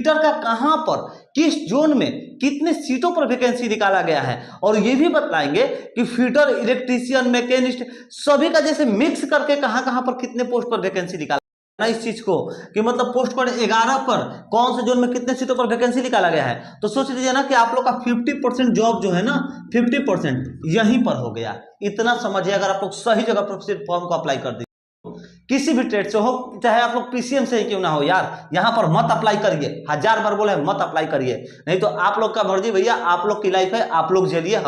Fitter का कहां पर किस जोन में कितने सीटों पर वैकेंसी निकाला गया है, और ये भी बताएंगे कि फीटर, इलेक्ट्रीशियन, मैकेनिस्ट सभी का जैसे मिक्स करके कहां कहां पर कितने पोस्ट पर वैकेंसी निकाला ना इस चीज को कि मतलब पोस्ट कोड 11 पर कौन से जोन में कितने सीटों पर वैकेंसी निकाला गया है। तो सोच लीजिए ना कि आप लोग का 50% जॉब जो है ना 50% यहीं पर हो गया। इतना समझिए, अगर आप लोग सही जगह पर फॉर्म को अप्लाई कर दीजिए, किसी भी ट्रेड से हो, चाहे आप लोग पीसीएम से ही क्यों ना हो यार, यहां पर मत अप्लाई करिए। 1000 बार बोले मत अप्लाई करिए, नहीं तो आप लोग का मर्जी भैया, आप लोग की लाइफ है, आप लोग झेलिए।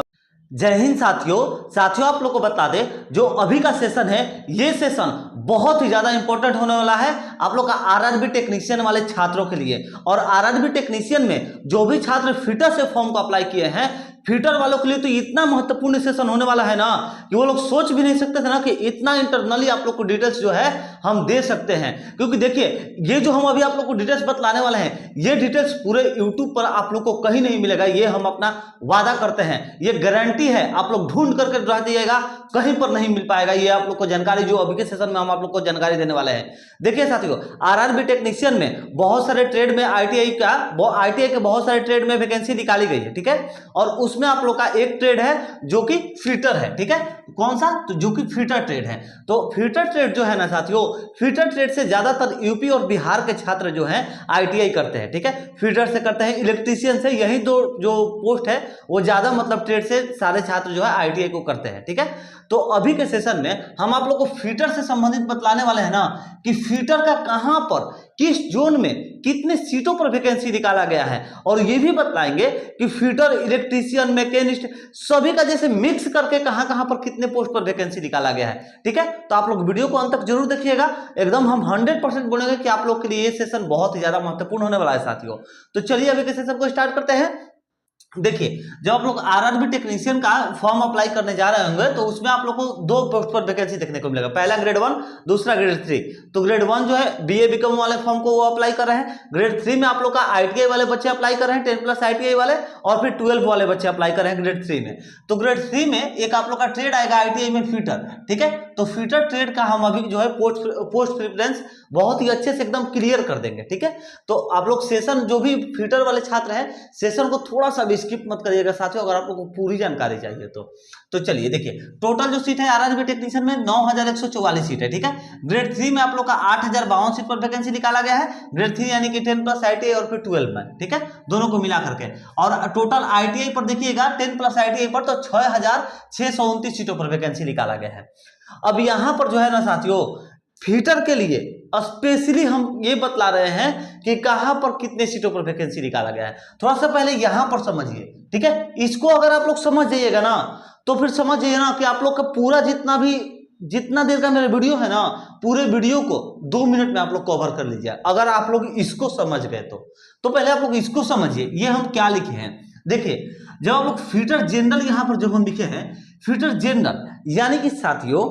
जय हिंद साथियों आप लोग को बता दें, जो अभी का सेशन है ये सेशन बहुत ही ज्यादा इंपॉर्टेंट होने वाला है आप लोग का आरआरबी टेक्नीशियन वाले छात्रों के लिए। और आरआरबी टेक्नीशियन में जो भी छात्र फिटर से फॉर्म को अप्लाई किए हैं, फिटर वालों के लिए तो इतना महत्वपूर्ण सेशन होने वाला है ना कि वो लोग सोच भी नहीं सकते थे ना कि इतना इंटरनली आप लोग को डिटेल्स जो है हम दे सकते हैं। क्योंकि देखिए, ये जो हम अभी आप लोग को डिटेल्स बतलाने वाले हैं, ये डिटेल्स पूरे यूट्यूब पर आप लोग को कहीं नहीं मिलेगा, ये हम अपना वादा करते हैं, ये गारंटी है। आप लोग ढूंढ करके रह जाइएगा, कहीं पर नहीं मिल पाएगा ये आप लोग को जानकारी, जो अभी के सेशन में हम आप लोग को जानकारी देने वाले हैं। देखिए साथियों, आरआरबी टेक्नीशियन में बहुत सारे ट्रेड में आईटीआई के बहुत सारे ट्रेड में वैकेंसी निकाली गई है, ठीक है। और उसमें आप लोग का एक ट्रेड है जो कि फीटर है, ठीक है। कौन सा? तो जो कि फीटर ट्रेड है। तो फीटर ट्रेड जो है ना साथियों, फीटर ट्रेड से ज्यादातर यूपी और बिहार के छात्र जो हैं आईटीआई करते हैं, ठीक है। फीटर से करते हैं, इलेक्ट्रीशियन से, यही दो जो पोस्ट है वो ज्यादा मतलब ट्रेड से सारे छात्र जो है आईटीआई को करते हैं, ठीक है। तो अभी के सेशन में हम आप लोग को फीटर से संबंधित बतलाने वाले हैं ना कि फीटर का कहां पर किस जोन में कितने सीटों पर वैकेंसी निकाला गया है, और ये भी बताएंगे कि फीटर, इलेक्ट्रीशियन, मैकेनिस्ट सभी का जैसे मिक्स करके कहां कहां पर कितने पोस्ट पर वैकेंसी निकाला गया है, ठीक है। तो आप लोग वीडियो को अंत तक जरूर देखिएगा, एकदम हम 100% बोलेंगे कि आप लोग के लिए ये सेशन बहुत ही ज्यादा महत्वपूर्ण होने वाला है साथियों। तो चलिए अभी के सेशन को स्टार्ट करते हैं। देखिए, जब आप लोग आरआरबी टेक्नीशियन का फॉर्म अप्लाई करने जा रहे होंगे तो उसमें आप लोग को दो पोस्ट पर वैकेंसी देखने को मिलेगा, पहला ग्रेड 1, दूसरा ग्रेड 3। तो ग्रेड 1 जो है बीए बीकॉम वाले फॉर्म को वो अप्लाई कर रहे हैं। ग्रेड 3 में आप लोग का आईटीआई वाले बच्चे अप्लाई कर रहे हैं, 10+ आईटीआई वाले, और फिर 12 वाले बच्चे अप्लाई कर रहे हैं ग्रेड 3 में। तो ग्रेड 3 में एक आप लोग का ट्रेड आएगा आईटीआई में फीटर, ठीक है। तो फीटर ट्रेड का हम अभी जो है पोस्ट प्रेफरेंस बहुत ही अच्छे से एकदम क्लियर कर देंगे, ठीक है। तो आप लोग सेशन, जो भी फीटर वाले छात्र हैं, सेशन को थोड़ा सा भी स्किप मत करिएगा साथियों, अगर आप लोग को पूरी जानकारी चाहिए तो चलिए देखिए, टोटल जो सीट है आरआरबी टेक्नीशियन में 9144 सीट है, ठीक है। ग्रेड 3 में आप लोग का 8052 सीट पर वैकेंसी निकाला गया है, ग्रेड 3 यानी कि 10+ आईटीआई और फिर 12 में, ठीक है, दोनों को मिला करके। और टोटल आईटीआई पर देखिएगा 10+ आईटीआई पर तो 6629 सीटों पर वैकेंसी निकाला गया है। अब यहां पर जो है ना साथियों, फीटर के लिए स्पेशली हम ये बतला रहे हैं कि कहां पर कितने सीटों पर वैकेंसी निकाला गया है। थोड़ा सा पहले यहां पर समझिए, ठीक है। इसको अगर आप लोग समझ जाइएगा ना तो फिर समझ जाइए ना कि आप लोग का पूरा जितना देर का मेरा वीडियो है ना, पूरे वीडियो को 2 मिनट में आप लोग कवर कर लीजिए, अगर आप लोग इसको समझ गए तो पहले आप लोग इसको समझिए, ये हम क्या लिखे हैं। देखिए, जब आप लोग फीटर जनरल यहां पर जब हम लिखे हैं, फीटर जनरल यानी कि साथियों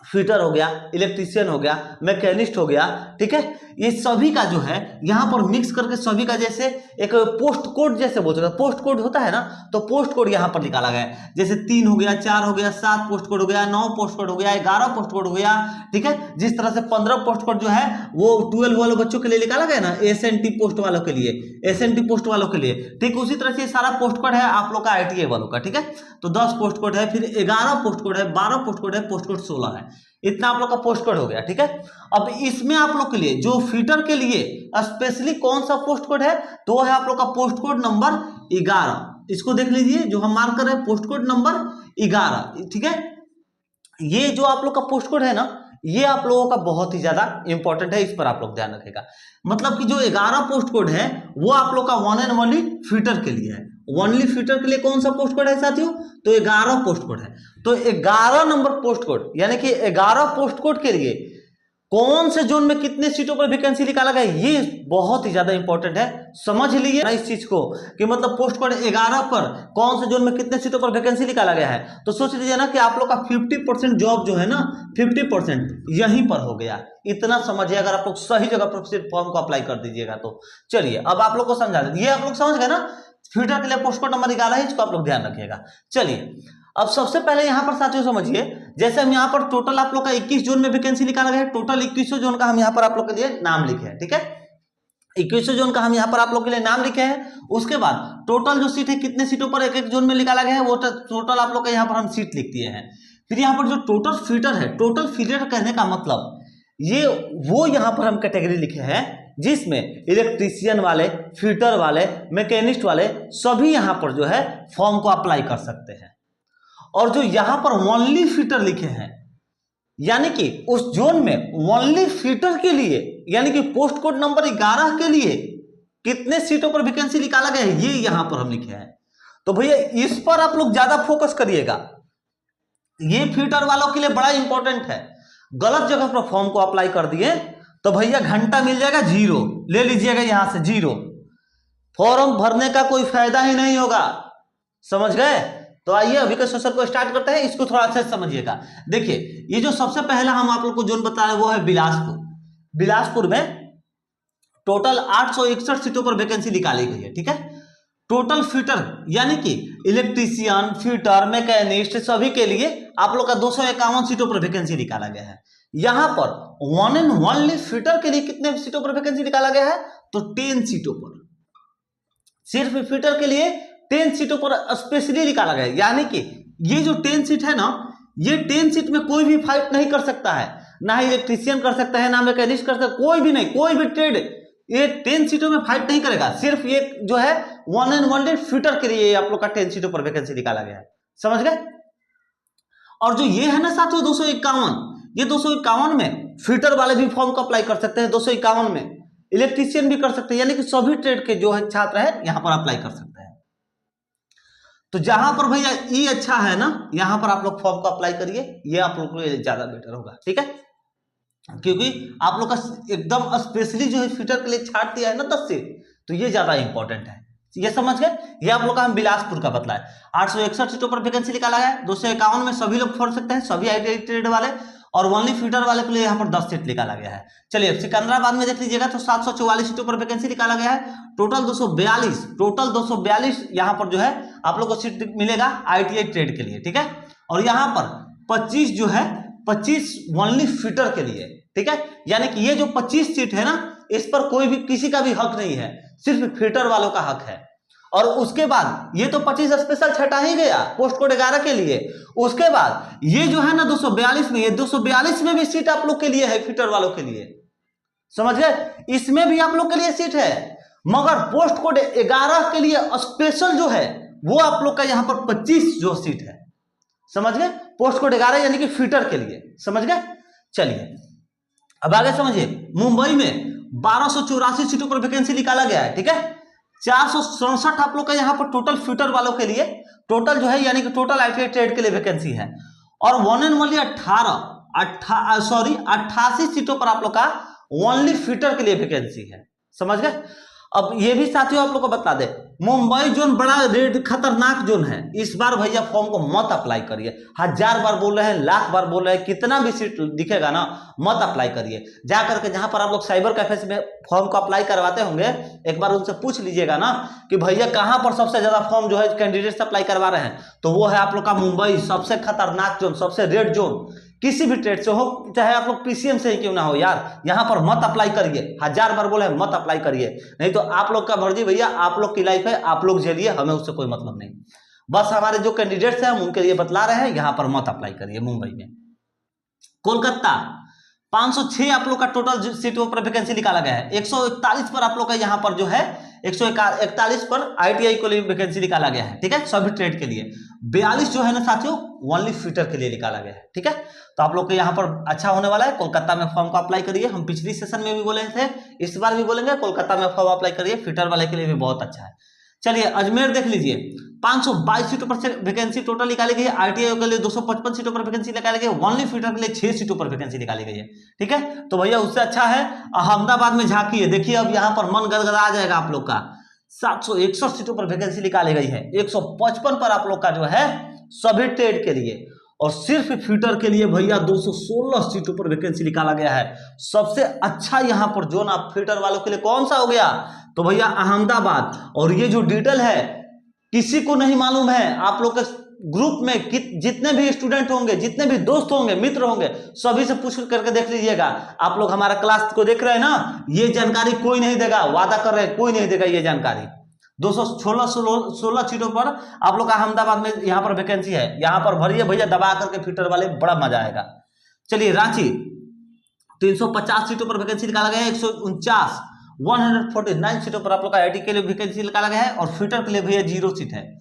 फीटर हो गया, इलेक्ट्रीशियन हो गया, मैकेनिस्ट हो गया, ठीक है, ये सभी का जो है यहां पर मिक्स करके सभी का जैसे एक पोस्ट कोड जैसे बोलते हैं, पोस्ट कोड होता है ना, तो पोस्ट कोड यहां पर निकाला गया है। जैसे 3 हो गया, 4 हो गया, 7 पोस्ट कोड हो गया, 9 पोस्ट कोड हो गया, 11 पोस्ट कोड हो गया, ठीक है। जिस तरह से 15 पोस्ट कोड जो है वो 12 वाले बच्चों के लिए निकाला गया ना, एसएनटी पोस्ट वालों के लिए, एसएनटी पोस्ट वालों के लिए, ठीक उसी तरह से सारा पोस्ट कोड है आप लोग का आईटीआई वालों का, ठीक है। तो 10 पोस्ट कोड है, फिर 11 पोस्ट कोड है, 12 पोस्ट कोड है, पोस्ट कोड 16 है, इतना आप लोग का पोस्ट कोड हो गया, ठीक है। अब इसमें आप लोग के लिए जो फीटर के लिए स्पेशली कौन सा पोस्ट कोड है, तो है आप लोग का पोस्ट कोड नंबर 11। इसको देख लीजिए, जो हम मार्क कर रहे हैं पोस्ट कोड नंबर 11, ठीक है। ये जो आप लोग का पोस्ट कोड है ना, ये आप लोगों का बहुत ही ज्यादा इंपॉर्टेंट है, इस पर आप लोग ध्यान रखेगा। मतलब कि जो 11 पोस्ट कोड है वो आप लोग का वन एंड ओनली फीटर के लिए है। ओनली फीटर के लिए कौन सा पोस्ट कोड है साथियों, तो 11 पोस्ट कोड है। तो 11 नंबर पोस्ट कोड यानी कि 11 पोस्ट कोड के लिए कौन से जोन में कितने सीटों पर वैकेंसी निकाला गया, ये बहुत ही ज्यादा इंपॉर्टेंट है, समझ लीजिए ना इस चीज को कि मतलब पोस्ट कोड 11 पर कौन से जोन में कितने सीटों पर वैकेंसी निकाला गया है। तो सोच लीजिए ना कि आप लोग का 50% जॉब जो है ना 50% यहीं पर हो गया। इतना समझिए, अगर आप लोग सही जगह पर फॉर्म को अप्लाई कर दीजिएगा तो। चलिए अब आप लोग को समझा दें, ये आप लोग समझ गए ना, फीटर के लिए पोस्ट कोड नंबर 11 है, इसको आप लोग ध्यान रखिएगा। चलिए अब सबसे पहले यहां पर साथियों समझिए, जैसे हम यहां पर टोटल आप लोग का 21 जोन में वैकेंसी निकाला गया है, टोटल 21 जोन का हम यहां पर आप लोग के लिए नाम लिखे हैं, ठीक है। 21 जोन का हम यहाँ पर आप लोग के लिए नाम लिखे हैं। उसके बाद टोटल जो सीट है कितने सीटों पर एक एक जोन में निकाला गया है वो टोटल आप लोग का यहाँ पर हम सीट लिख दिए हैं। फिर यहाँ पर जो टोटल फीटर है, टोटल फीटर कहने का मतलब ये वो यहाँ पर हम कैटेगरी लिखे हैं जिसमें इलेक्ट्रीशियन वाले, फीटर वाले, मैकेनिस्ट वाले सभी यहाँ पर जो है फॉर्म को अप्लाई कर सकते हैं। और जो यहाँ पर ओनली फीटर लिखे हैं यानी कि उस जोन में ओनली फीटर के लिए यानी कि पोस्ट कोड नंबर 11 के लिए कितने सीटों पर वैकेंसी निकाला गया है ये यहां पर हम लिखे हैं। तो भैया इस पर आप लोग ज्यादा फोकस करिएगा, ये फीटर वालों के लिए बड़ा इंपॉर्टेंट है। गलत जगह पर फॉर्म को अप्लाई कर दिए तो भैया घंटा मिल जाएगा 0, ले लीजिएगा यहां से 0, फॉर्म भरने का कोई फायदा ही नहीं होगा। समझ गए? तो आइए अभी के सेशन को स्टार्ट करते हैं, इसको थोड़ा अच्छे से समझिएगा। देखिए ये जो सबसे पहला हम आप लोग को जोन बता रहे हैं वो है बिलासपुर। बिलासपुर में टोटल 861 सीटों पर वैकेंसी निकाली गई है। ठीक है, टोटल फीटर यानी कि इलेक्ट्रीशियन, फीटर, मैकेनिस्ट सभी के लिए आप लोग का 251 सीटों पर वैकेंसी निकाला गया है। यहां पर वन एंड ओनली फीटर के लिए कितने सीटों पर वैकेंसी निकाला गया है तो 10 सीटों पर, सिर्फ फीटर के लिए 10 सीटों पर स्पेशली निकाला गया। यानी कि ये जो 10 सीट है ना, ये 10 सीट में कोई भी फाइट नहीं कर सकता है, ना इलेक्ट्रीशियन कर सकता है, ना मैकेनिस्ट कर सकता है, कोई भी नहीं, कोई भी ट्रेड ये 10 सीटों में फाइट नहीं करेगा। सिर्फ ये जो है वन एंड ओनली फीटर के लिए आप लोग का 10 सीटों पर वैकेंसी निकाला गया है। समझ गए? और जो ये है ना साथियों 251, ये 251 में फीटर वाले भी फॉर्म को अप्लाई कर सकते हैं, 251 में इलेक्ट्रीशियन भी कर सकते हैं, यानी कि सभी ट्रेड के जो है छात्र है यहां पर अप्लाई कर सकते हैं। तो जहां पर भैया ई अच्छा है ना, यहां पर आप लोग फॉर्म को अप्लाई करिए, ये आप लोग के लिए ज्यादा बेटर होगा। ठीक है, क्योंकि आप लोग का एकदम स्पेशली जो है फीटर के लिए छाट दिया है ना 10 सीट, तो ये ज्यादा इंपॉर्टेंट है। ये समझ गए? ये आप लोग का हम बिलासपुर का बतला है। 861 सीटों पर वैकेंसी निकाला गया है, 251 में सभी लोग भर सकते हैं, सभी आईटीआई ट्रेड वाले, और ओनली फीटर वाले के लिए यहाँ पर 10 सीट निकाला गया है। चलिए सिकंदराबाद में देख लीजिएगा तो 744 सीटों पर वैकेंसी निकाला गया है। टोटल 242 यहाँ पर जो है आप लोग को सीट मिलेगा आईटीआई ट्रेड के लिए। ठीक है, और यहाँ पर 25 जो है 25 ओनली फीटर के लिए। ठीक है, यानी कि ये जो 25 सीट है ना, इस पर कोई भी किसी का भी हक नहीं है, सिर्फ फीटर वालों का हक है। और उसके बाद ये तो 25 स्पेशल छटा ही गया पोस्ट कोड 11 के लिए। उसके बाद ये जो है ना 242 में, ये 242 में भी सीट आप लोग के लिए है, फीटर वालों के लिए। समझ गए? इसमें भी आप लोग के लिए सीट है, मगर पोस्ट कोड 11 के लिए स्पेशल जो है वो आप लोग का यहाँ पर 25 जो सीट है। समझ गए? पोस्ट कोड 11 यानी कि फीटर के लिए। समझ गए? चलिए अब आगे समझिए। मुंबई में 1284 सीटों पर वैकेंसी निकाला गया है। ठीक है, 467 आप लोग का यहाँ पर टोटल फीटर वालों के लिए टोटल जो है यानी कि टोटल आईटीआई ट्रेड के लिए वैकेंसी है। और वन एंड ओनली 88 सीटों पर आप लोग का ओनली फीटर के लिए वैकेंसी है। समझ गए? अब ये भी साथियों आप लोग को बता दे, मुंबई जोन बड़ा रेड खतरनाक जोन है। इस बार भैया फॉर्म को मत अप्लाई करिए, 1000 बार बोल रहे हैं, लाख बार बोल रहे हैं, कितना भी सीट दिखेगा ना मत अप्लाई करिए। जा करके जहां पर आप लोग साइबर कैफे में फॉर्म को अप्लाई करवाते होंगे, एक बार उनसे पूछ लीजिएगा ना कि भैया कहां पर सबसे ज्यादा फॉर्म जो है कैंडिडेट्स अप्लाई करवा रहे हैं, तो वो है आप लोग का मुंबई, सबसे खतरनाक जोन, सबसे रेड जोन। किसी भी ट्रेड से हो, चाहे आप लोग पीसीएम से ही क्यों ना हो यार, यहां पर मत अप्लाई करिए। 1000 बार बोले मत अप्लाई करिए, नहीं तो आप लोग का मर्जी भैया, आप लोग की लाइफ है, आप लोग झेलिए, हमें उससे कोई मतलब नहीं। बस हमारे जो कैंडिडेट्स हैं हम उनके लिए बतला रहे हैं, यहां पर मत अप्लाई करिए मुंबई में। कोलकाता 506 आप लोग का टोटल सीटों पर वैकेंसी निकाला गया है। 141 पर आप लोग का यहाँ पर जो है 141 पर आईटीआई के लिए वैकेंसी निकाला गया है। ठीक है, सभी ट्रेड के लिए। 42 जो है ना साथियों ओनली फीटर के लिए निकाला गया है। ठीक है, तो आप लोग के यहाँ पर अच्छा होने वाला है। कोलकाता में फॉर्म को अप्लाई करिए, हम पिछली सेशन में भी बोले थे, इस बार भी बोलेंगे, कोलकाता में फॉर्म अप्लाई करिए, फीटर वाले के लिए भी बहुत अच्छा है। चलिए अजमेर देख लीजिए, 522 सीटों पर वैकेंसी टोटल निकाली गई है। आईटीआई के लिए 255 सीटों पर वैकेंसी निकाली गई है। ओनली फीटर के लिए 6 सीटों पर वैकेंसी निकाली गई है। ठीक है, तो भैया उससे अच्छा है अहमदाबाद में झांकिए, देखिए अब यहाँ पर मन गदगदा जाएगा आप लोग का। 761 सीटों पर वैकेंसी निकाली गई है, 155 पर आप लोग का जो है सभी ट्रेड के लिए, और सिर्फ फीटर के लिए भैया 216 सीटों पर वैकेंसी निकाला गया है। सबसे अच्छा यहाँ पर जोन आप फीटर वालों के लिए कौन सा हो गया तो भैया अहमदाबाद। और ये जो डिटेल है किसी को नहीं मालूम है, आप लोग के ग्रुप में जितने भी स्टूडेंट होंगे, जितने भी दोस्त होंगे, मित्र होंगे, सभी से पूछ करके देख लीजिएगा। आप लोग हमारा क्लास को देख रहे हैं ना, ये जानकारी कोई नहीं देगा, वादा कर रहे हैं कोई नहीं देगा ये जानकारी। 216 सीटों पर आप लोग का अहमदाबाद में यहाँ पर वैकेंसी है, यहाँ पर भरिए भैया दबा करके फिटर वाले, बड़ा मजा आएगा। चलिए रांची 350 सीटों पर वैकेंसी निकाला गया है, 149 सीटों पर आप लोग का आईटी के लिए वैकेंसी निकाला गया है, और फिटर के लिए भैया 0 सीट है।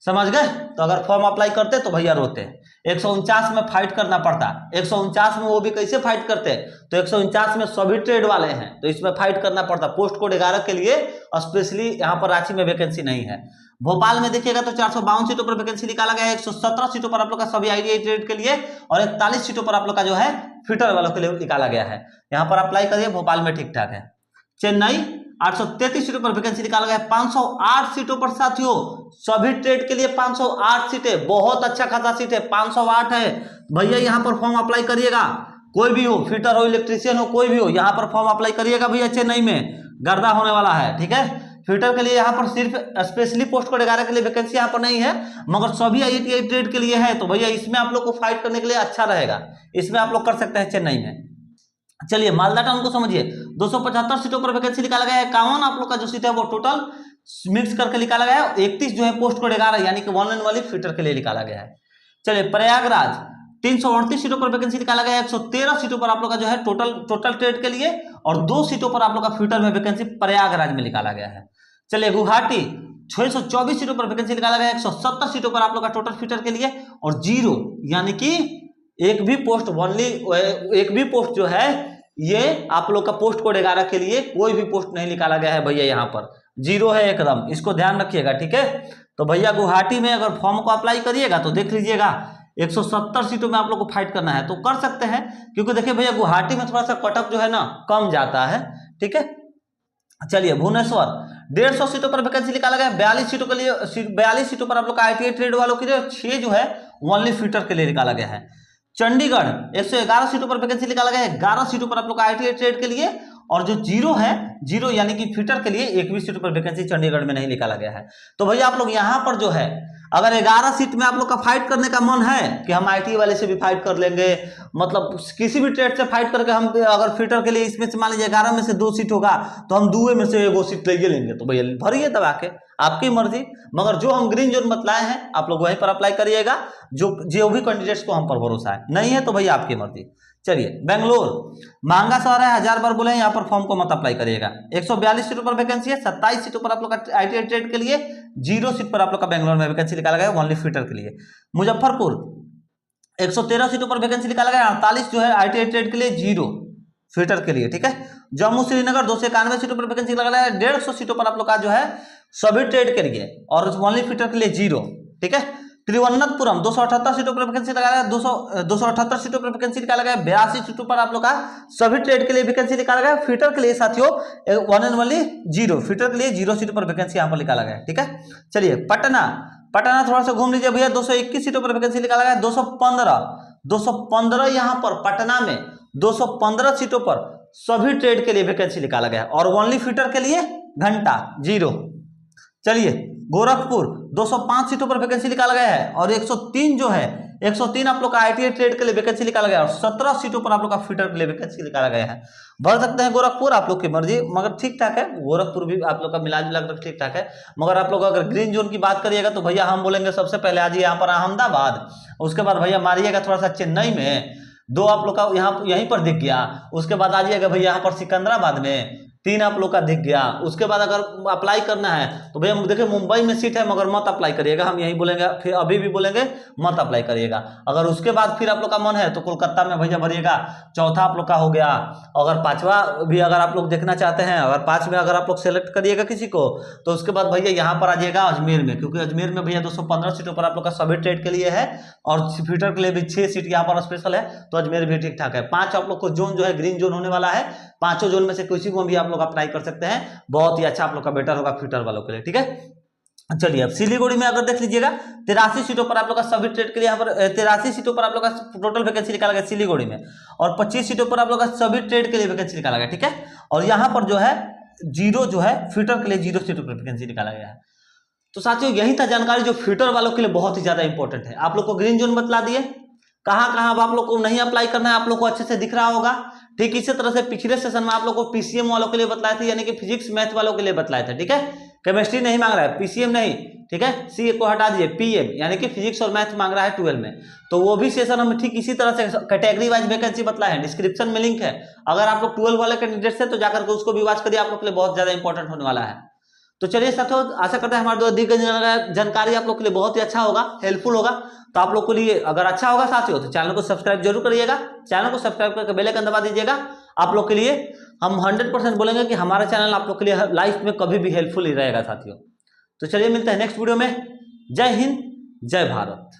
समझ गए? तो अगर फॉर्म अप्लाई करते तो भैया रोते। 149 में फाइट करना पड़ता, 149 में वो भी कैसे फाइट करते, तो 149 में सभी ट्रेड वाले हैं, तो इसमें फाइट करना पड़ता। पोस्ट कोड 11 के लिए स्पेशली यहाँ पर रांची में वैकेंसी नहीं है। भोपाल में देखिएगा तो 452 सीटों पर वैकेंसी निकाला गया है, 117 सीटों पर आप लोग का सभी आईटीआई ट्रेड के लिए, और 41 सीटों पर आप लोग का जो है फिटर वालों के लिए निकाला गया है। यहाँ पर अप्लाई करिए, भोपाल में ठीक ठाक है। चेन्नई 833 सीटों पर वैकेंसी निकाला गया है, 508 सीटों पर साथियों, सभी ट्रेड के लिए 508 सीटें, बहुत अच्छा खासा सीट है, 508 है भैया। यहाँ पर फॉर्म अप्लाई करिएगा, कोई भी हो, फिटर हो, इलेक्ट्रीशियन हो, कोई भी हो, यहाँ पर फॉर्म अप्लाई करिएगा भैया। चेन्नई में गर्दा होने वाला है, ठीक है। फिटर के लिए यहाँ पर सिर्फ स्पेशली पोस्ट कोड 11 के लिए वैकेंसी यहाँ पर नहीं है, मगर सभी आईटीआई ट्रेड के लिए है, तो भैया इसमें आप लोग को फाइट करने के लिए अच्छा रहेगा, इसमें आप लोग कर सकते हैं चेन्नई में। चलिए मालदा टाउन को समझिए, 275 सीटों पर वैकेंसी निकाला गया है, 51 आप लोग का जो सीट है वो टोटल मिक्स करके निकाला गया है, 31 जो है पोस्ट कोड 11 यानी कि 1 एंड वाली फिटर के लिए निकाला गया है। चलिए प्रयागराज 338 सीटों पर वैकेंसी निकाला गया है, 113 सीटों पर आप लोग का जो है टोटल ट्रेड के लिए, और 2 सीटों पर आप लोग का फिटर में वैकेंसी प्रयागराज में निकाला गया है। चलिए गुवाहाटी 624 सीटों पर वैकेंसी निकाला गया है, 170 सीटों पर आप लोग का टोटल फिटर के लिए, और 0 यानी कि एक भी पोस्ट जो है ये आप लोग का पोस्ट कोड 11 के लिए कोई भी पोस्ट नहीं निकाला गया है भैया, यहाँ पर 0 है एकदम, इसको ध्यान रखिएगा, ठीक है। तो भैया गुवाहाटी में अगर फॉर्म को अप्लाई करिएगा तो देख लीजिएगा 170 सीटों में आप लोग को फाइट करना है तो कर सकते हैं, क्योंकि देखिए भैया गुवाहाटी में थोड़ा सा कटअप जो है ना कम जाता है, ठीक है। चलिए भुवनेश्वर 150 सीटों पर वैकेंसी निकाला गया, 42 सीटों के लिए, 42 सीटों पर आप लोग का आईटीआई ट्रेड वालों के लिए, 6 जो है ओनली फिटर के लिए निकाला गया है। चंडीगढ़ 111 सीटों पर वैकेंसी निकाला गया है, 11 सीटों पर आप लोग का आईटीआई ट्रेड के लिए, और जो 0 है 0 यानी कि फिटर के लिए 21 सीटों पर वैकेंसी चंडीगढ़ में नहीं निकाला गया है। तो भैया आप लोग यहाँ पर जो है अगर 11 सीट में आप लोग का फाइट करने का मन है कि हम आईटी वाले से भी फाइट कर लेंगे, मतलब किसी भी ट्रेड से फाइट करके हम अगर फिटर के लिए इसमें से मान लीजिए 11 में से 2 सीट होगा तो हम 2 में से 1 सीट ले लेंगे, तो भैया भरिए दबा के, आपकी मर्जी। मगर जो हम ग्रीन जोन बतलाए हैं आप लोग वहीं पर अप्लाई करिएगा, जो भी कैंडिडेट्स को हम पर भरोसा है, नहीं है तो भैया आपकी मर्जी। चलिए बेंगलोर महंगा शहर है, 1000 बार बोले, यहाँ पर फॉर्म को मत अप्लाई करिएगा। 142 सीटों पर वैकेंसी है, 27 सीटों पर आप लोग का आईटीआई ट्रेड के लिए, 0 सीट पर आप लोग का बेंगलोर में वैकेंसी निकाला गया ओनली फिटर के लिए। मुजफ्फरपुर 113 सीटों पर वैकेंसी निकाला गया, 48 जो है आईटीआई ट्रेड के लिए, 0 फिटर के लिए, ठीक है। जम्मू श्रीनगर 291 सीटों पर वैकेंसी निकाला गया, 150 सीटों पर आप लोग का जो है सभी ट्रेड के लिए, और ओनली फिटर के लिए 0, ठीक है। त्रिवंतपुरम 278 सीटों पर वैकेंसी लगाया गया, 278 सीटों पर वैकेंसी निकाला गया, 82 सीटों पर आप लोग का सभी ट्रेड के लिए वैकेंसी निकाला गया। फिटर के लिए साथियों 1 एंड ओनली 0, फिटर के लिए 0 सीटों पर वैकेंसी यहाँ पर निकाला गया, ठीक है। चलिए पटना थोड़ा सा घूम लीजिए भैया, 221 सीटों पर वैकेंसी निकाला गया, 215 यहाँ पर पटना में 215 सीटों पर सभी ट्रेड के लिए वैकेंसी निकाला गया, और ओनली फिटर के लिए घंटा 0। चलिए गोरखपुर 205 सीटों पर वैकेंसी निकाला गया है, और 103 जो है 103 आप लोग का आईटीआई ट्रेड के लिए वैकेंसी निकाला गया, और 17 सीटों पर आप लोग का फिटर के लिए वैकेंसी निकाला गया है। भर सकते हैं गोरखपुर, आप लोग की मर्जी, मगर ठीक ठाक है, गोरखपुर भी आप लोग का मिला जुला कर ठीक ठाक है। मगर आप लोग अगर ग्रीन जोन की बात करिएगा तो भैया हम बोलेंगे सबसे पहले आ जाइए यहाँ पर अहमदाबाद, उसके बाद भैया मारिएगा थोड़ा सा चेन्नई में, 2 आप लोग का यहाँ यहीं पर दिख गया, उसके बाद आ जाइएगा भैया यहाँ पर सिकंदराबाद में, 3 आप लोग का दिख गया। उसके बाद अगर अप्लाई करना है तो भैया देखिए मुंबई में सीट है मगर मत अप्लाई करिएगा, हम यही बोलेंगे, फिर अभी भी बोलेंगे मत अप्लाई करिएगा। अगर उसके बाद फिर आप लोग का मन है तो कोलकाता में भैया भरिएगा, चौथा आप लोग का हो गया। अगर 5वां भी अगर आप लोग देखना चाहते हैं, अगर 5 में अगर आप लोग सेलेक्ट करिएगा किसी को, तो उसके बाद भैया यहाँ पर आ जाइएगा अजमेर में, क्योंकि अजमेर में भैया 215 सीटों पर आप लोग का सभी ट्रेड के लिए है, और फिटर के लिए भी 6 सीट यहाँ पर स्पेशल है, तो अजमेर भी ठीक ठाक है। 5 आप लोग को जोन जो है ग्रीन जोन होने वाला है, 5 जोन में से किसी को भी आप लोग अप्लाई कर सकते हैं, बहुत ही अच्छा आप लोग का बेटर होगा फिटर वालों के लिए, ठीक है। चलिए अब सिलीगुड़ी में अगर देख लीजिएगा 83 सीटों पर आप लोग का सभी ट्रेड के लिए, यहाँ पर 83 सीटों पर आप लोग का टोटल वैकेंसी निकाला गया सिलीगुड़ी में, और 25 सीटों पर आप लोग का सभी ट्रेड के लिए वैकेंसी निकाला गया, ठीक है। और यहाँ पर जो है 0 जो है फिटर के लिए 0 सीटों पर वैकेंसी निकाला गया है। तो साथियों यही था जानकारी जो फिटर वालों के लिए बहुत ही ज्यादा इंपॉर्टेंट है। आप लोग को ग्रीन जोन बतला दिए, कहां कहां अब आप लोग को नहीं अप्लाई करना है, आप लोग को अच्छे से दिख रहा होगा। ठीक इसी तरह से पिछले सेशन में आप लोग को पीसीएम वालों के लिए बतलाए थे, यानी कि फिजिक्स मैथ वालों के लिए बतलाए थे। ठीक है, केमिस्ट्री नहीं मांग रहा है, पीसीएम नहीं, ठीक है, सी को हटा दीजिए, पीएम यानी कि फिजिक्स और मैथ मांग रहा है 12 में। तो वो भी सेशन हम ठीक इसी तरह से कैटेगरी वाइज वैकेंसी बतलाए हैं, डिस्क्रिप्शन में लिंक है। अगर आप लोग 12 वाले कैंडिडेट्स हैं तो जाकर के उसको भी वॉच करिए, आप लोग के लिए बहुत ज्यादा इंपॉर्टेंट होने वाला है। तो चलिए साथियों, आशा करते हैं हमारे द्वारा दी गई जानकारी आप लोग के लिए बहुत ही अच्छा होगा, हेल्पफुल होगा। तो आप लोग के लिए अगर अच्छा होगा साथियों तो चैनल को सब्सक्राइब जरूर करिएगा, चैनल को सब्सक्राइब करके बेल आइकन दबा दीजिएगा। आप लोग के लिए हम 100% बोलेंगे कि हमारा चैनल आप लोग के लिए लाइफ में कभी भी हेल्पफुल ही रहेगा साथियों। तो चलिए मिलते हैं नेक्स्ट वीडियो में। जय हिंद, जय भारत।